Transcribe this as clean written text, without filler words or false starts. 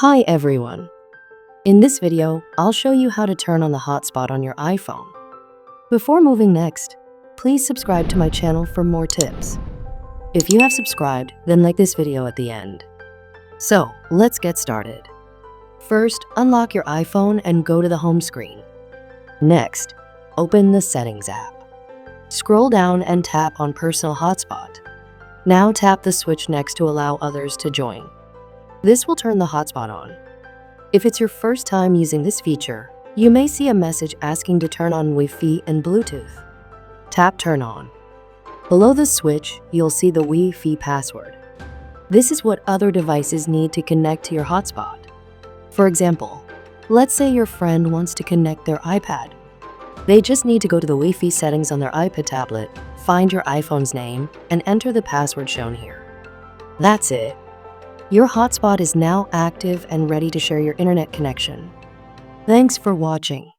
Hi everyone. In this video, I'll show you how to turn on the hotspot on your iPhone. Before moving next, please subscribe to my channel for more tips. If you have subscribed, then like this video at the end. So, let's get started. First, unlock your iPhone and go to the home screen. Next, open the Settings app. Scroll down and tap on Personal Hotspot. Now tap the switch next to allow others to join. This will turn the hotspot on. If it's your first time using this feature, you may see a message asking to turn on Wi-Fi and Bluetooth. Tap Turn On. Below the switch, you'll see the Wi-Fi password. This is what other devices need to connect to your hotspot. For example, let's say your friend wants to connect their iPad. They just need to go to the Wi-Fi settings on their iPad tablet, find your iPhone's name, and enter the password shown here. That's it. Your hotspot is now active and ready to share your internet connection. Thanks for watching.